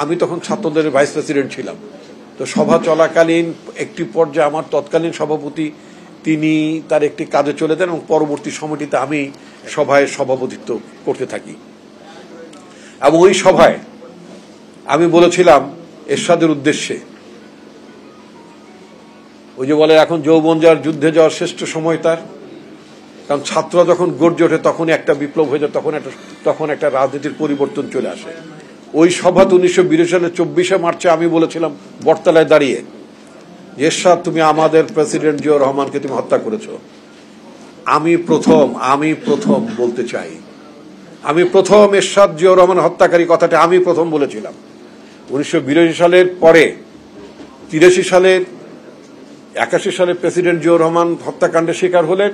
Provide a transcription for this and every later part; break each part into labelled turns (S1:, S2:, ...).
S1: আমি তখন ছাত্রদের ভাইস প্রেসিডেন্ট ছিলাম। তো সভা চলাকালীন একটি পর্যায়ে আমার তৎকালীন সভাপতি তিনি তার একটি কাজে চলে দেন এবং পরবর্তী সময়টিতে আমি সভায় সভাপতিত্ব করতে থাকি। এবং ওই সভায় আমি বলেছিলাম এরশাদের উদ্দেশ্যে, ওই যে বলে এখন যৌবন যার যুদ্ধে যাওয়ার শ্রেষ্ঠ সময় তার, কারণ ছাত্ররা যখন গর্জে ওঠে তখনই একটা বিপ্লব হয়ে যায়, তখন একটা রাজনীতির পরিবর্তন চলে আসে। ওই সভাতে 1982 সালের 24শে মার্চে আমি বলেছিলাম বটতলায় দাঁড়িয়ে, এরশাদ তুমি আমাদের প্রেসিডেন্ট জিয়াউর রহমানকে তুমি হত্যা করেছো। আমি প্রথম বলতে চাই, আমি প্রথম এরশাদ জিয়াউর রহমান হত্যাকারী কথাটা আমি প্রথম বলেছিলাম। 1982 সালের পরে 83 সালের 81 সালে প্রেসিডেন্ট জিয়াউর রহমান হত্যাকাণ্ডের শিকার হলেন।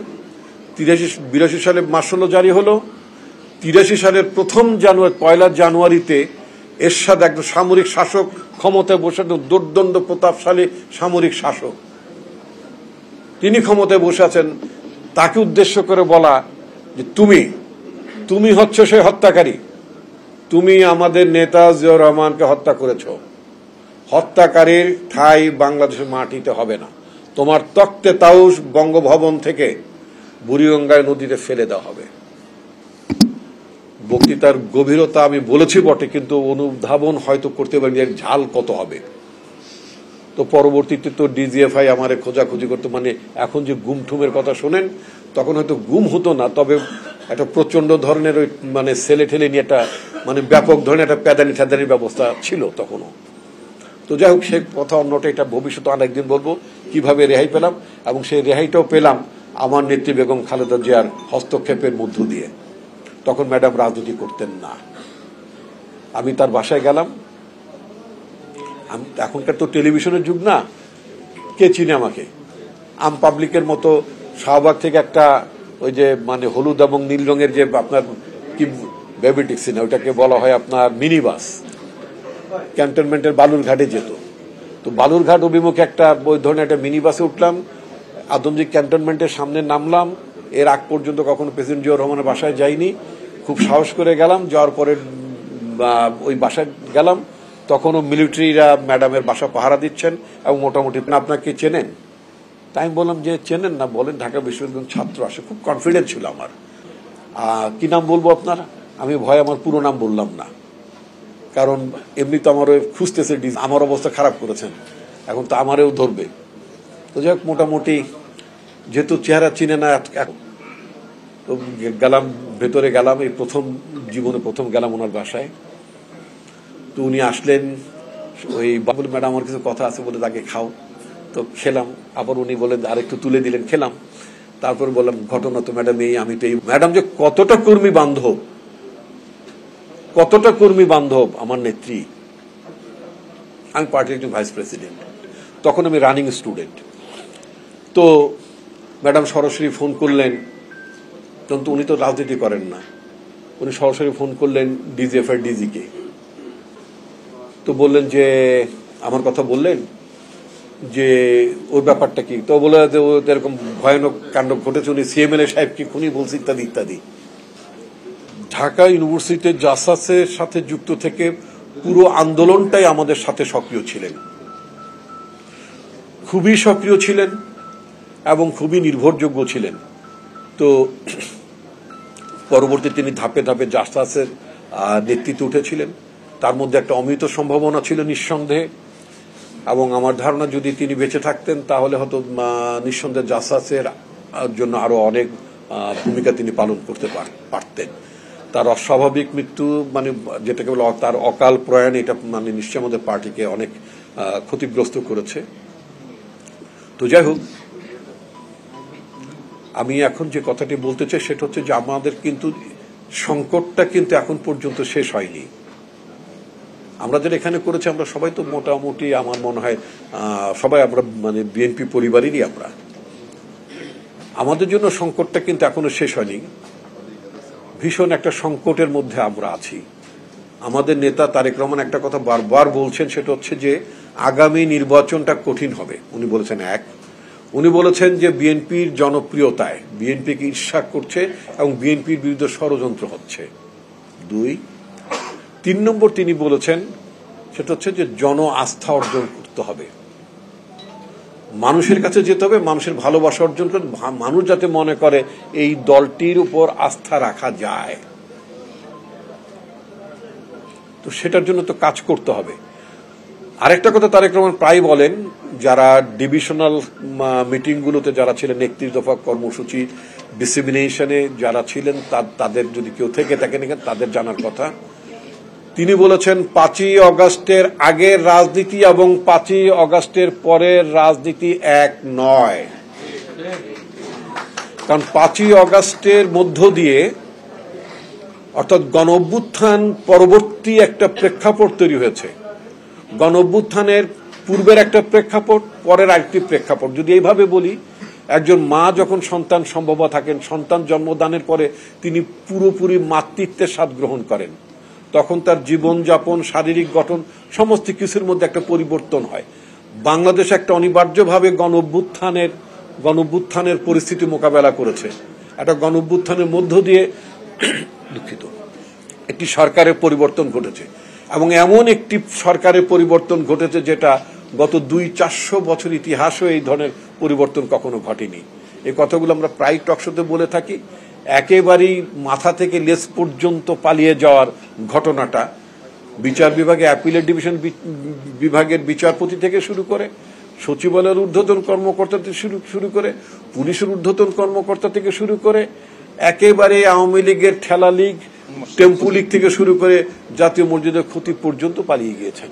S1: 82 সালে মার্শাল জারি হলো। 83 সালের পয়লা জানুয়ারিতে এরশাদ একজন সামরিক শাসক ক্ষমতায় বসে, দুর্দণ্ড প্রতাপশালী সামরিক শাসক, তিনি ক্ষমতায় বসে আছেন। তাকে উদ্দেশ্য করে বলা যে তুমি হচ্ছ সেই হত্যাকারী, তুমি আমাদের নেতা জিয়াউর রহমানকে হত্যা করেছ। হত্যাকারীর ঠাঁই বাংলাদেশের মাটিতে হবে না, তোমার তক্তে তাউস বঙ্গভবন থেকে বুড়িগঙ্গায় নদীতে ফেলে দেওয়া হবে। বক্তৃতার গভীরতা আমি বলেছি বটে, কিন্তু অনুধাবন হয়তো করতে পারি এর ঝাল কত হবে। তো পরবর্তীতে তো ডিজিএফআই আমারে খোঁজাখুঁজি করতো, মানে এখন যে গুমঠুমের কথা শোনেন, তখন হয়তো গুম হতো না, তবে একটা প্রচন্ড ধরনের ওই মানে ছেলে ঠেলে নিয়ে একটা মানে ব্যাপক ধরনের একটা প্যাদানি ঠ্যাদানির ব্যবস্থা ছিল তখনও। তো যাই হোক, সে কথা অন্যটা, এটা ভবিষ্যতে আরেকদিন বলবো কিভাবে রেহাই পেলাম। এবং সেই রেহাইটাও পেলাম আমার নেত্রী বেগম খালেদা জিয়ার হস্তক্ষেপের মধ্য দিয়ে। তখন ম্যাডাম রাজনীতি করতেন না। আমি তার বাসায় গেলাম। এখনকার তো টেলিভিশনের যুগ না, কে চিনে আমাকে? আম পাবলিকের মতো শাহবাগ থেকে একটা ওই যে মানে হলুদ এবং নীল রঙের যে আপনার কি বেবি ট্যাক্সি না, ওইটাকে বলা হয় আপনার মিনি বাস, ক্যান্টনমেন্টের বালুরঘাটে যেত। তো বালুরঘাট অভিমুখে একটা ওই ধরনের একটা মিনি বাসে উঠলাম, আদমজি ক্যান্টনমেন্টের সামনে নামলাম। এর আগ পর্যন্ত কখনো প্রেসিডেন্ট জিয়াউর রহমানের বাসায় যাইনি। খুব সাহস করে গেলাম। যাওয়ার পরে ওই বাসায় গেলাম, তখনও মিলিটারিরা ম্যাডামের বাসা পাহারা দিচ্ছেন এবং মোটামুটি আপনাকে চেনেন? তাই আমি বললাম যে চেনেন না, বলেন ঢাকা বিশ্ববিদ্যালয়ের ছাত্র আসে। খুব কনফিডেন্স ছিল আমার। কি নাম বলবো আপনার? আমি ভয় আমার পুরো নাম বললাম না, কারণ এমনি তো আমার খুঁজতেছে, আমার অবস্থা খারাপ করেছেন, এখন তো আমারেও ধরবে। তো যাই হোক, মোটামুটি যেহেতু চেহারা চিনে না, তো গেলাম, ভেতরে গেলাম। এই জীবনে প্রথম গেলাম ওনার বাসায়। তো উনি আসলেন, ওই বাবুল ম্যাডাম আমার কিছু কথা আছে বলে তাকে খাও। তো খেলাম, আবার উনি বলেন আরেকটু তুলে দিলেন, খেলাম। তারপর বললাম ঘটনা তো ম্যাডাম এই, আমি তো এই ম্যাডাম যে কতটা কর্মী বান্ধব আমার নেত্রী। আমি পার্টির একজন ভাইস প্রেসিডেন্ট, তখন আমি রানিং স্টুডেন্ট। তো ম্যাডাম সরাসরি ফোন করলেন, কিন্তু উনি তো রাজনীতি করেন না, উনি সরাসরি ফোন করলেন ডিজিএফআই ডিজিকে। তো বললেন যে আমার কথা বললেন যে ওর ব্যাপারটা কি। তো বলে যে ও এরকম ভয়ানক কাণ্ড ঘটেছে, উনি সিএমএলএ সাহেবকে খুনি বলছে, ইত্যাদি ইত্যাদি। ঢাকা ইউনিভার্সিটিতে জাসাসের সাথে যুক্ত থেকে পুরো আন্দোলনটাই আমাদের সাথে সক্রিয় ছিলেন, খুবই সক্রিয় ছিলেন এবং খুবই নির্ভরযোগ্য ছিলেন। তো পরবর্তী তিনি ধাপে ধাপে জাসাসের নেতৃত্বে উঠেছিলেন। তার মধ্যে একটা অমিত সম্ভাবনা ছিল নিঃসন্দেহে, এবং আমার ধারণা যদি তিনি বেঁচে থাকতেন তাহলে হয়তো নিঃসন্দেহে জাসাসের জন্য আরো অনেক ভূমিকা তিনি পালন করতে পারতেন। তার অস্বাভাবিক মৃত্যু, মানে যেটাকে বলে তার অকাল প্রয়াণ, এটা মানে নিশ্চয়ই আমাদের পার্টিকে অনেক ক্ষতিগ্রস্ত করেছে। তো যাই হোক, আমি এখন যে কথাটি বলতে চাই সেটা হচ্ছে যে আমাদের কিন্তু সংকটটা কিন্তু এখন পর্যন্ত শেষ হয়নি। আমরা যারা এখানে করেছি, আমরা সবাই তো মোটামুটি আমার মনে হয় সবাই আমরা মানে বিএনপি পরিবারেরই আমরা। আমাদের জন্য সংকটটা কিন্তু এখনো শেষ হয়নি। ভীষণ একটা সংকটের মধ্যে আমরা আছি। আমাদের নেতা তারেক রহমান একটা কথা বারবার বলছেন, সেটা হচ্ছে যে আগামী নির্বাচনটা কঠিন হবে। উনি বলেছেন উনি বলেছেন যে বিএনপির জনপ্রিয়তায় বিএনপিকে ঈর্ষা করছে এবং বিএনপির বিরুদ্ধে ষড়যন্ত্র হচ্ছে। 2, 3 নম্বর তিনি বলেছেন সেটা হচ্ছে যে জন আস্থা অর্জন করতে হবে, মানুষের কাছে যেতে হবে, মানুষের ভালোবাসা অর্জন করে মানুষ যাতে মনে করে এই দলটির উপর আস্থা রাখা যায়। তো সেটার জন্য তো কাজ করতে হবে। আরেকটা কথা তারেক রহমান প্রায় বলেন, যারা ডিভিশনাল মিটিংগুলোতে যারা ছিলেন, ৩১ দফা কর্মসূচি ডিসেমিনেশনে যারা ছিলেন, তাদের যদি কেউ থেকে থাকেন তাদের জানার কথা। তিনি বলেছেন ৫ই অগস্টের আগের রাজনীতি এবং ৫ই অগস্টের পরের রাজনীতি এক নয়। কারণ ৫ই অগস্টের মধ্য দিয়ে, অর্থাৎ গণ অভ্যুত্থান পরবর্তী একটা প্রেক্ষাপট তৈরি হয়েছে, গণ অভ্যুত্থানের পূর্বের একটা প্রেক্ষাপট, পরের আরেকটি প্রেক্ষাপট। যদি এইভাবে বলি, একজন মা যখন সন্তান সম্ভব থাকেন, সন্তান জন্মদানের পরে তিনি পুরোপুরি মাতৃত্বের স্বাদ গ্রহণ করেন, তখন তার জীবনযাপন, শারীরিক গঠন সমস্ত কিছুর মধ্যে একটা পরিবর্তন হয়। বাংলাদেশ একটা অনিবার্যভাবে গণ অভ্যুত্থানের পরিস্থিতি মোকাবেলা করেছে। একটা গণ অভ্যুত্থানের মধ্য দিয়ে দুঃখিত একটি সরকারের পরিবর্তন ঘটেছে, এবং এমন একটি সরকারের পরিবর্তন ঘটেছে যেটা গত ২০০-৪০০ বছর ইতিহাসও এই ধরনের পরিবর্তন কখনো ঘটেনি। এই কথাগুলো আমরা প্রায় টকশোতে বলে থাকি। একেবারেই মাথা থেকে লেজ পর্যন্ত পালিয়ে যাওয়ার ঘটনাটা বিচার বিভাগে, অ্যাপিলেট ডিভিশন বিভাগের বিচারপতি থেকে শুরু করে, সচিবালয়ের ঊর্ধ্বতন কর্মকর্তা থেকে শুরু করে, পুলিশের ঊর্ধ্বতন কর্মকর্তা থেকে শুরু করে, একেবারে আওয়ামী লীগের ঠেলা লীগ, টেম্পু লীগ থেকে শুরু করে জাতীয় মর্যাদার ক্ষতি পর্যন্ত পালিয়ে গিয়েছেন।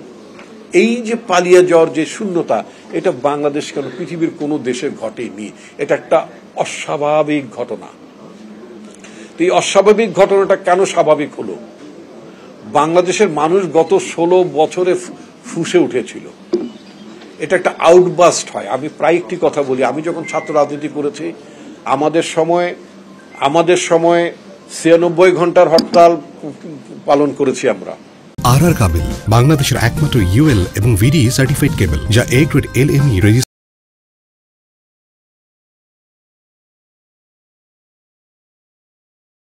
S1: এই যে পালিয়ে যাওয়ার যে শূন্যতা, এটা বাংলাদেশ কেন পৃথিবীর কোনো দেশে ঘটেনি। এটা একটা অস্বাভাবিক ঘটনা। এই অস্বাভাবিক ঘটনাটা কেন স্বাভাবিক হলো? বাংলাদেশের মানুষ গত ১৬ বছরে ফুঁসে উঠেছিল। এটা একটা আউটবাস্ট হয়। আমি প্রায় একটি কথা বলি, আমি যখন ছাত্র রাজনীতি করেছি, আমাদের সময় ৯৬ ঘন্টার হরতাল পালন করেছি আমরা।
S2: আর কাবেল বাংলাদেশের একমাত্র ইউএল এবং ভিডি সার্টিফাইড কেবল, যা A গ্রেড LME